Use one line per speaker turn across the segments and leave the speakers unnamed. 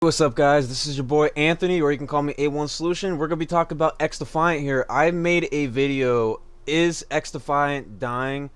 What's up, guys? This is your boy Anthony, or you can call me A1 Solution. We're gonna be talking about XDefiant here. I made a video, is XDefiant dying,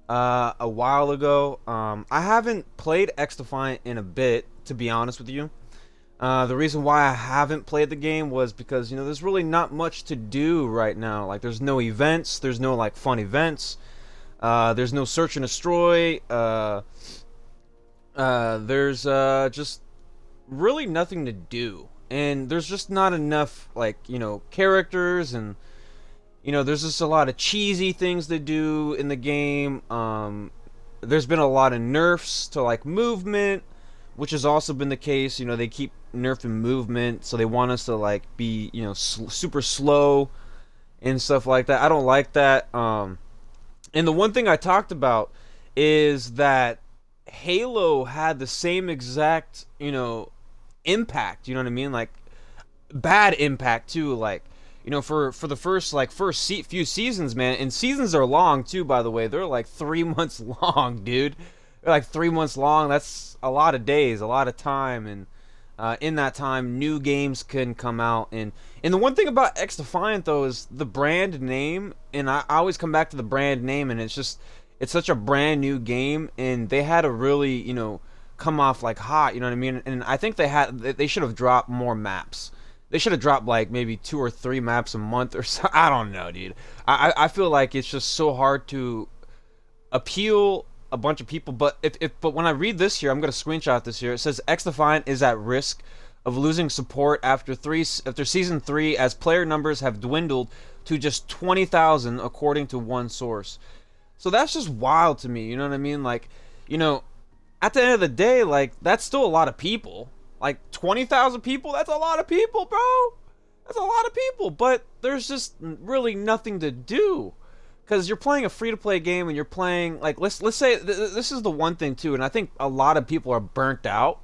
a while ago. I haven't played XDefiant in a bit, to be honest with you. The reason why I haven't played the game was because, there's really not much to do right now. Like, there's no events, there's no, like, fun events, there's no search and destroy, there's, just really nothing to do, and there's just not enough, like, characters, and there's just a lot of cheesy things to do in the game. There's been a lot of nerfs to, like, movement, which has also been the case. They keep nerfing movement, so they want us to, like, be super slow and stuff like that. I don't like that. And the one thing I talked about is that Halo had the same exact impact, you know what I mean, like bad impact too, like for the first few seasons, man. And seasons are long too, by the way. They're like 3 months long, dude. They're like 3 months long. That's a lot of days, a lot of time, and in that time new games can come out. And the one thing about XDefiant though is the brand name, and I always come back to the brand name, and it's such a brand new game, and they had to really come off like hot, you know what I mean? And I think they should have dropped more maps. They should have dropped like maybe 2 or 3 maps a month or so. I don't know, dude. I feel like it's just so hard to appeal a bunch of people. But but when I read this here, I'm gonna screenshot this here. It says XDefiant is at risk of losing support after season 3, as player numbers have dwindled to just 20,000 according to one source. So that's just wild to me, you know what I mean? Like, at the end of the day, like, that's still a lot of people. Like, 20,000 people, that's a lot of people, bro. That's a lot of people, but there's just really nothing to do. Because you're playing a free-to-play game, and you're playing, like, let's say, this is the one thing, too, and I think a lot of people are burnt out.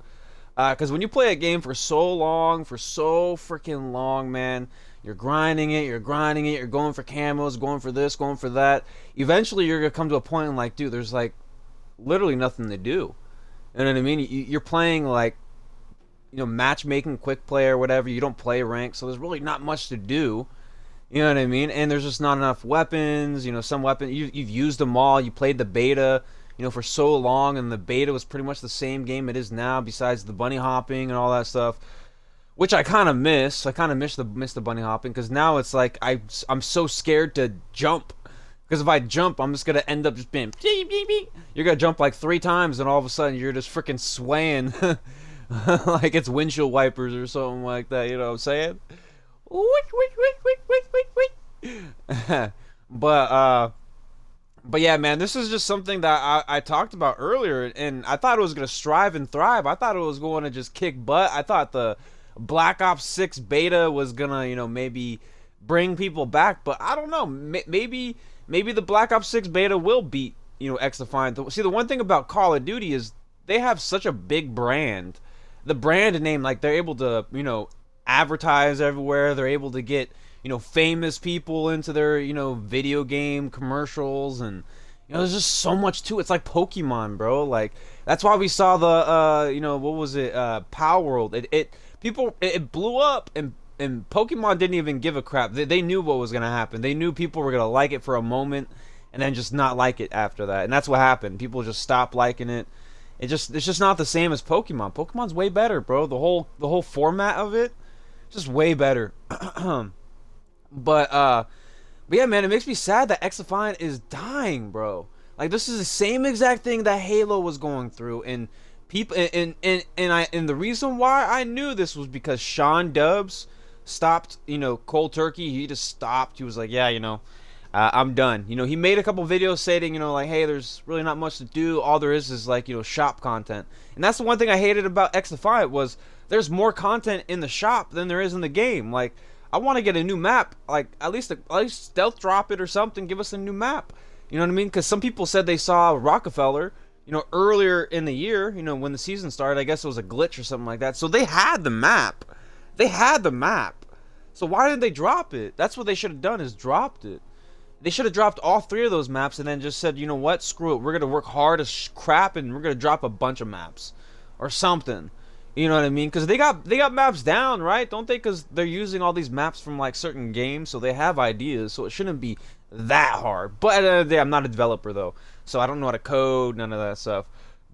Because when you play a game for so long, for so freaking long, man, you're grinding it, you're going for camos, going for this, going for that. Eventually, you're going to come to a point, like, dude, there's, like, literally nothing to do. You know what I mean? You're playing, like, matchmaking, quick play, or whatever. You don't play rank, so there's really not much to do. You know what I mean? And there's just not enough weapons. Some weapons, you've used them all. You played the beta, for so long, and the beta was pretty much the same game it is now, besides the bunny hopping and all that stuff, which I kind of miss. I kind of miss the bunny hopping, because now it's like I'm so scared to jump. Because if I jump, I'm just going to end up just being... You're going to jump like 3 times, and all of a sudden you're just freaking swaying like it's windshield wipers or something like that, you know what I'm saying? But yeah, man, this is just something that I talked about earlier, and I thought it was going to strive and thrive. I thought it was going to just kick butt. I thought the Black Ops 6 beta was going to, maybe bring people back, but I don't know. Maybe the Black Ops 6 beta will beat, XDefiant. See, the one thing about Call of Duty is they have such a big brand. The brand name, like, they're able to, advertise everywhere. They're able to get, famous people into their, video game commercials, and, there's just so much to it. It's like Pokemon, bro. Like, that's why we saw the, what was it, Power World. It blew up, and Pokemon didn't even give a crap. They knew what was going to happen. They knew people were going to like it for a moment and then just not like it after that. And that's what happened. People just stopped liking it. It's just not the same as Pokemon. Pokemon's way better, bro. The whole format of it, just way better. But yeah, man, it makes me sad that XDefiant is dying, bro. Like, this is the same exact thing that Halo was going through, and people and the reason why I knew this was because Sean Dubs stopped, cold turkey. He just stopped. He was like, yeah, I'm done. He made a couple videos stating, like, hey, there's really not much to do. All there is like, shop content. And that's the one thing I hated about XDefiant, was there's more content in the shop than there is in the game. Like, I want to get a new map. Like, at least stealth drop it or something. Give us a new map. You know what I mean? Because some people said they saw Rockefeller, earlier in the year, when the season started. I guess it was a glitch or something like that. So they had the map. So why did they drop it? That's what they should have done, is dropped it. They should have dropped all 3 of those maps and then just said, you know what, screw it. We're going to work hard as crap, and we're going to drop a bunch of maps or something. You know what I mean? Because they got maps down, right? Don't they? Because they're using all these maps from like certain games, so they have ideas. So it shouldn't be that hard. But at the end of the day, I'm not a developer though, so I don't know how to code, none of that stuff.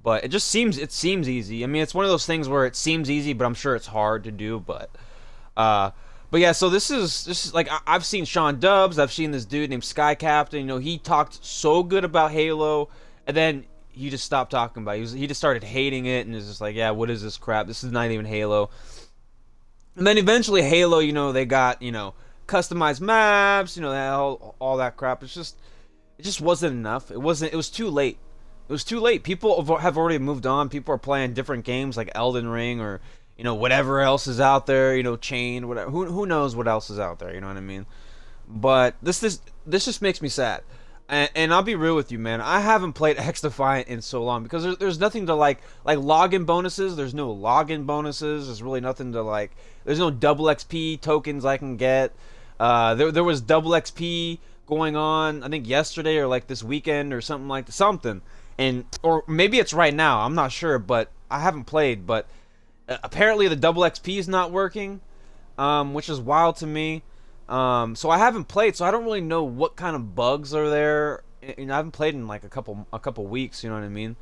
But it seems easy. I mean, it's one of those things where it seems easy, but I'm sure it's hard to do. Uh, but yeah. So this is like I've seen Sean Dubs. I've seen this dude named Sky Captain. You know, he talked so good about Halo, and then he just stopped talking about it. He just started hating it and is just like, yeah, what is this crap? This is not even Halo. And then eventually Halo, you know, they got, you know, customized maps, you know, that all that crap. It just wasn't enough. It was too late. It was too late. People have already moved on. People are playing different games like Elden Ring or, you know, whatever else is out there, you know, Chain, whatever. Who knows what else is out there, you know what I mean? But this just makes me sad. And I'll be real with you, man. I haven't played XDefiant in so long because there's nothing to like login bonuses. There's no login bonuses. There's really nothing to like. There's no double XP tokens I can get. There was double XP going on, I think yesterday or like this weekend or something like something. And or maybe it's right now. I'm not sure, but I haven't played. But apparently the double XP is not working, which is wild to me. So I haven't played, so I don't really know what kind of bugs are there. You know, I haven't played in like a couple weeks, you know what I mean?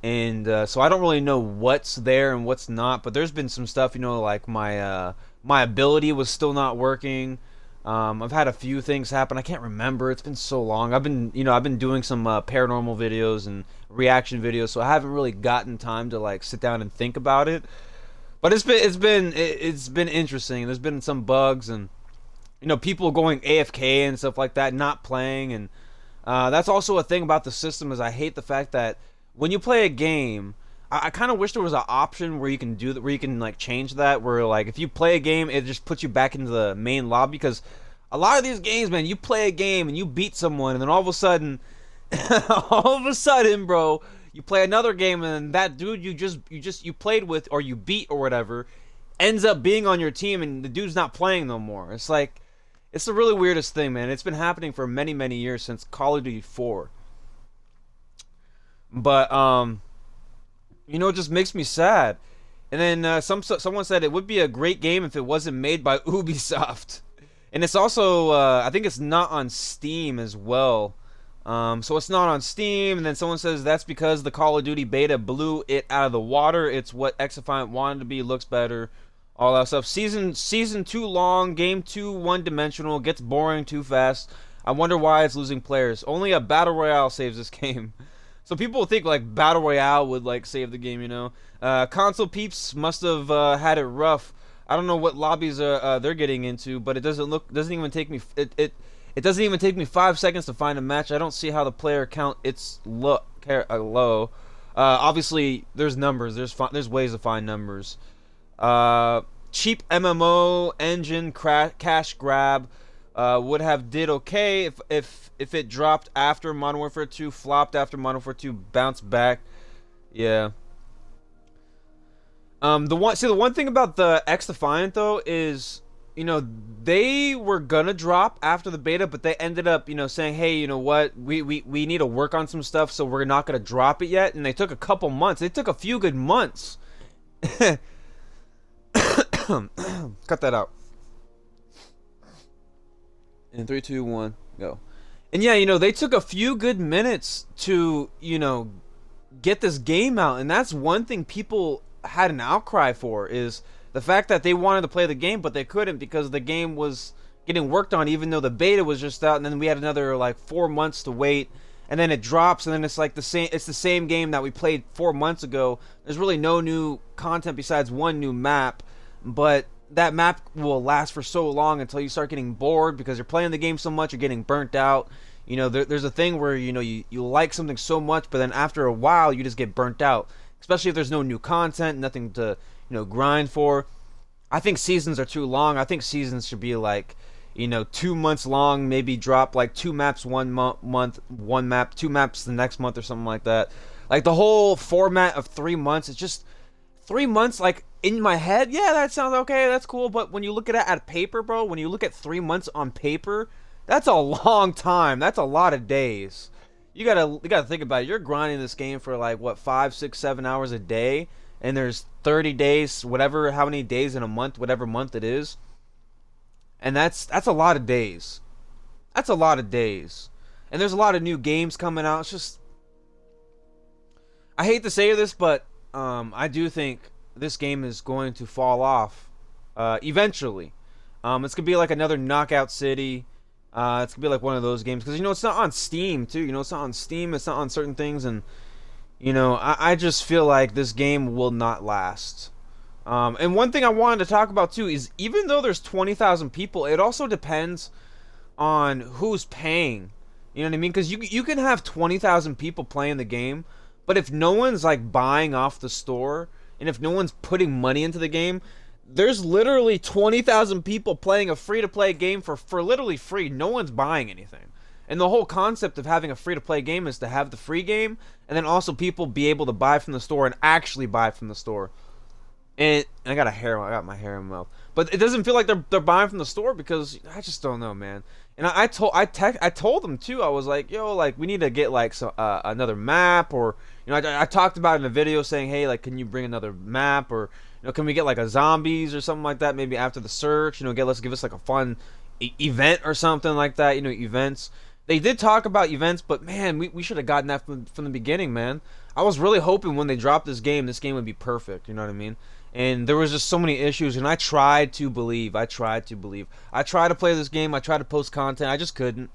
And so I don't really know what's there and what's not. But there's been some stuff, you know, like my ability was still not working. I've had a few things happen. I can't remember. It's been so long. I've been doing some paranormal videos and reaction videos, so I haven't really gotten time to like sit down and think about it. But it's been interesting. There's been some bugs and, you know, people going AFK and stuff like that, not playing, and that's also a thing about the system is I hate the fact that when you play a game, I kind of wish there was an option where you can do that, where you can like change that, where like if you play a game, it just puts you back into the main lobby. Because a lot of these games, man, you play a game and you beat someone, and then all of a sudden, bro, you play another game, and that dude you played with or you beat or whatever ends up being on your team, and the dude's not playing no more. It's like, it's the really weirdest thing, man. It's been happening for many, many years since Call of Duty 4. But you know, it just makes me sad. And then someone said it would be a great game if it wasn't made by Ubisoft. And it's also I think it's not on Steam as well. So it's not on Steam. And then someone says that's because the Call of Duty beta blew it out of the water. It's what XDefiant wanted to be. Looks better. All that stuff. Season too long. Game too one-dimensional. Gets boring too fast. I wonder why it's losing players. Only a battle royale saves this game. So people think like battle royale would like save the game, you know. Console peeps must have had it rough. I don't know what lobbies they're getting into, but it doesn't even take me it doesn't even take me 5 seconds to find a match. I don't see how the player count it's low. Obviously there's numbers. There's ways to find numbers. Cheap MMO engine cash grab. Would have did okay if it dropped after Modern Warfare 2, flopped after Modern Warfare 2, bounced back. Yeah. The one thing about the XDefiant though is, you know, they were gonna drop after the beta, but they ended up, you know, saying, hey, you know what, we need to work on some stuff, so we're not gonna drop it yet. And they took a couple months. They took a few good months. Cut that out. In 3, 2, 1, go. And yeah, you know, they took a few good minutes to, you know, get this game out. And that's one thing people had an outcry for, is the fact that they wanted to play the game, but they couldn't because the game was getting worked on, even though the beta was just out. And then we had another like 4 months to wait. And then it drops, and then it's like the same game that we played 4 months ago. There's really no new content besides one new map, but that map will last for so long until you start getting bored because you're playing the game so much, you're getting burnt out. You know, there's a thing where, you know, you like something so much, but then after a while you just get burnt out, especially if there's no new content, nothing to, you know, grind for. I think seasons are too long. I think seasons should be like, you know, 2 months long, maybe drop like 2 maps one month, 1 map, 2 maps the next month or something like that. Like the whole format of 3 months, it's just 3 months, like, in my head, yeah, that sounds okay, that's cool, but when you look at it at paper, bro, when you look at 3 months on paper, that's a long time. That's a lot of days. You gotta think about it. You're grinding this game for like what, 5, 6, 7 hours a day, and there's 30 days, whatever, how many days in a month, whatever month it is. And that's a lot of days. That's a lot of days. And there's a lot of new games coming out. It's just, I hate to say this, but I do think this game is going to fall off eventually. It's gonna be like another Knockout City. It's gonna be like one of those games, because it's not on Steam too. It's not on Steam. It's not on certain things, and I just feel like this game will not last. And one thing I wanted to talk about too is, even though there's 20,000 people, it also depends on who's paying. You know what I mean? Because you can have 20,000 people playing the game, but if no one's like buying off the store, and if no one's putting money into the game, there's literally 20,000 people playing a free-to-play game for literally free. No one's buying anything. And the whole concept of having a free-to-play game is to have the free game, and then also people be able to buy from the store and actually buy from the store. And I got my hair in my mouth. But it doesn't feel like they're buying from the store, because I just don't know, man. And I told them too. I was like, yo, like, we need to get like another map, or I talked about it in a video saying, hey, like, can you bring another map, or can we get like a zombies or something like that, maybe after the search, let's give us like a fun event or something like that, events. They did talk about events, but man, we should have gotten that from the beginning, man. I was really hoping when they dropped this game would be perfect, you know what I mean? And there was just so many issues, and I tried to believe. I tried to play this game. I tried to post content. I just couldn't,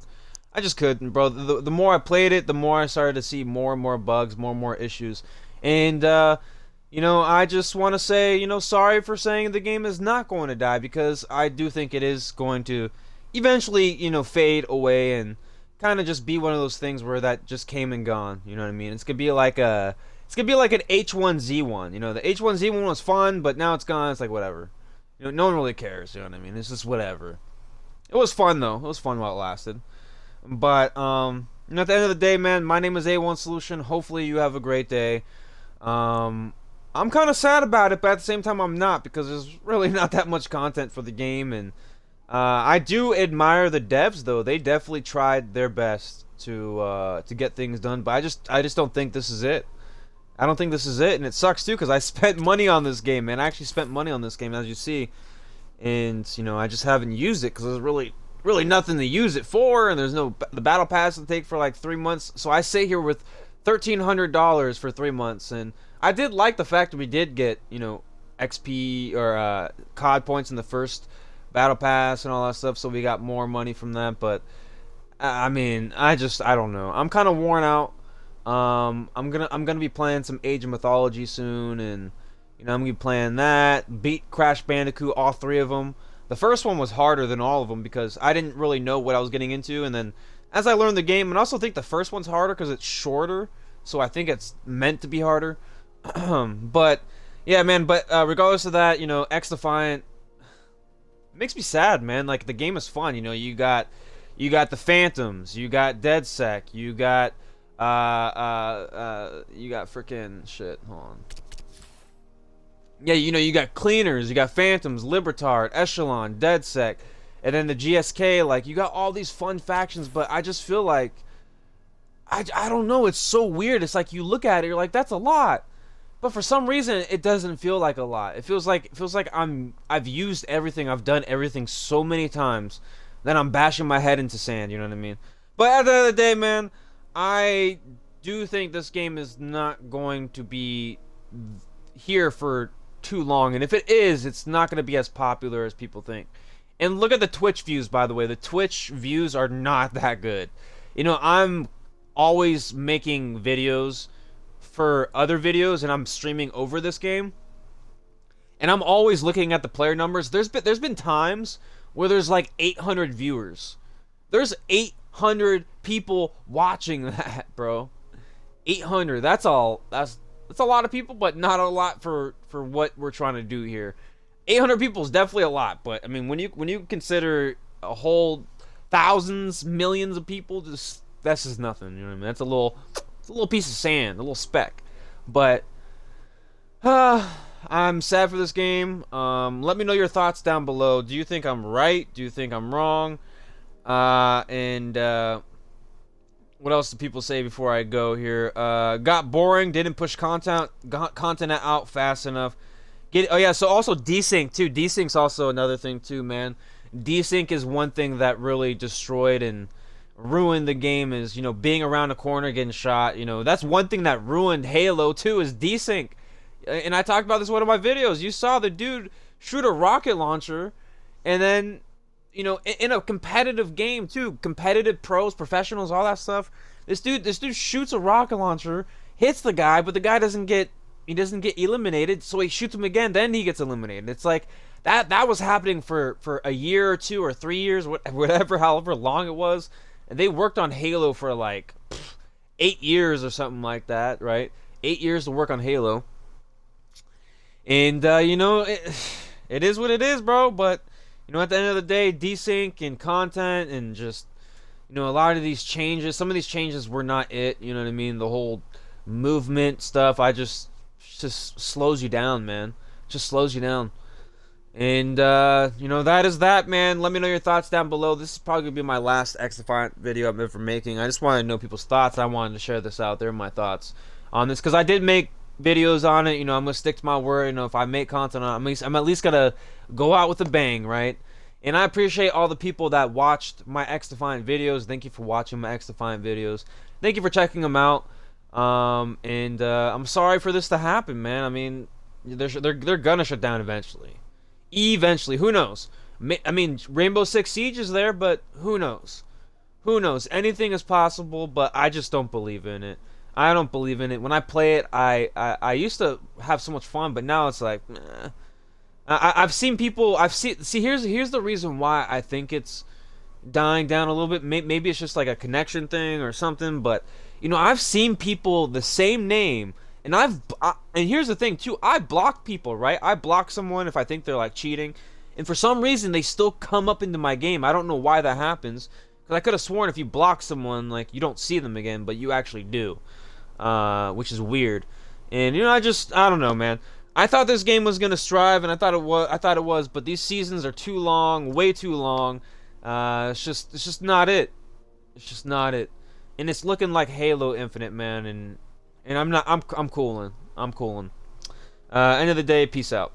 bro. The more I played it, the more I started to see more and more bugs, more and more issues. And, I just want to say, sorry for saying the game is not going to die, because I do think it is going to eventually, fade away and kind of just be one of those things where that just came and gone. You know what I mean? It's gonna be like an H1Z1. The H1Z1 was fun, but now it's gone. It's like whatever. No one really cares. You know what I mean? It's just whatever. It was fun though. It was fun while it lasted. But at the end of the day, man, my name is A1 Solution. Hopefully you have a great day. I'm kind of sad about it, but at the same time I'm not, because there's really not that much content for the game, and I do admire the devs though. They definitely tried their best to get things done, but I just don't think this is it. I don't think this is it, and it sucks too, because I spent money on this game, man. I actually spent money on this game, as you see, and I just haven't used it because there's really nothing to use it for, and there's the battle pass will take for like 3 months. So I sit here with $1,300 for 3 months, and I did like the fact that we did get XP or COD points in the first battle pass and all that stuff, so we got more money from that. But I mean, I don't know. I'm kind of worn out. I'm gonna be playing some Age of Mythology soon, and I'm gonna be playing that. Beat Crash Bandicoot, all 3 of them. The first one was harder than all of them because I didn't really know what I was getting into, and then as I learned the game, and I also think the first one's harder because it's shorter, so I think it's meant to be harder. But yeah, man. But regardless of that, XDefiant makes me sad, man. Like, the game is fun. You got the Phantoms, you got DedSec, you got freaking shit. Hold on. Yeah, you got Cleaners, you got Phantoms, Libertard, Echelon, DedSec, and then the GSK. Like, you got all these fun factions, but I just feel like I don't know. It's so weird. It's like you look at it, you're like, that's a lot. But for some reason, it doesn't feel like a lot. It feels like I've used everything. I've done everything so many times that I'm bashing my head into sand. You know what I mean? But at the end of the day, man, I do think this game is not going to be here for too long. And if it is, it's not going to be as popular as people think. And look at the Twitch views, by the way. The Twitch views are not that good. I'm always making videos for other videos, and I'm streaming over this game, and I'm always looking at the player numbers. There's been times where there's like 800 viewers. There's 800 people watching that, bro. 800. That's all. That's a lot of people, but not a lot for what we're trying to do here. 800 people is definitely a lot, but I mean, when you consider a whole thousands, millions of people, that's just nothing. You know what I mean? That's a little piece of sand, a little speck. But I'm sad for this game. Let me know your thoughts down below. Do you think I'm right? Do you think I'm wrong? And what else do people say before I go here? Got boring. Didn't push content out fast enough. Oh yeah, so also desync too. Desync's also another thing too, man. Desync is one thing that really destroyed and ruined the game. Is being around a corner getting shot. That's one thing that ruined Halo too. Is desync, and I talked about this in one of my videos. You saw the dude shoot a rocket launcher, and then in a competitive game too, competitive pros, professionals, all that stuff. This dude shoots a rocket launcher, hits the guy, but the guy doesn't get eliminated, so he shoots him again, then he gets eliminated. It's like that was happening for a year or 2 or 3 years, whatever, however long it was. And they worked on Halo for like 8 years or something like that, right? 8 years to work on Halo. And it is what it is, bro. But at the end of the day, desync and content and just a lot of these changes, some of these changes were not it. You know what I mean? The whole movement stuff, just slows you down, man. Just slows you down. And that is that, man. Let me know your thoughts down below. This is probably gonna be my last XDefiant video I'm ever making. I just wanted to know people's thoughts. I wanted to share this out there, my thoughts on this, because I did make videos on it. I'm gonna stick to my word. If I make content on it, I'm at least gonna go out with a bang, right? And I appreciate all the people that watched my XDefiant videos. Thank you for watching my XDefiant videos. Thank you for checking them out. I'm sorry for this to happen, man. I mean, they're gonna shut down eventually. Eventually, who knows? I mean, Rainbow Six Siege is there, but who knows? Who knows? Anything is possible, but I just don't believe in it. I don't believe in it. When I play it, I used to have so much fun, but now it's like, nah. I've seen people. See. Here's the reason why I think it's dying down a little bit. Maybe it's just like a connection thing or something. But I've seen people the same name, and and here's the thing too. I block people, right? I block someone if I think they're like cheating, and for some reason they still come up into my game. I don't know why that happens. Because I could have sworn if you block someone, like, you don't see them again, but you actually do, which is weird. And I don't know, man. I thought this game was gonna strive, and I thought it was, but these seasons are too long, way too long. It's just not it. It's just not it. And it's looking like Halo Infinite, man. And I'm cooling. I'm cooling. End of the day, peace out.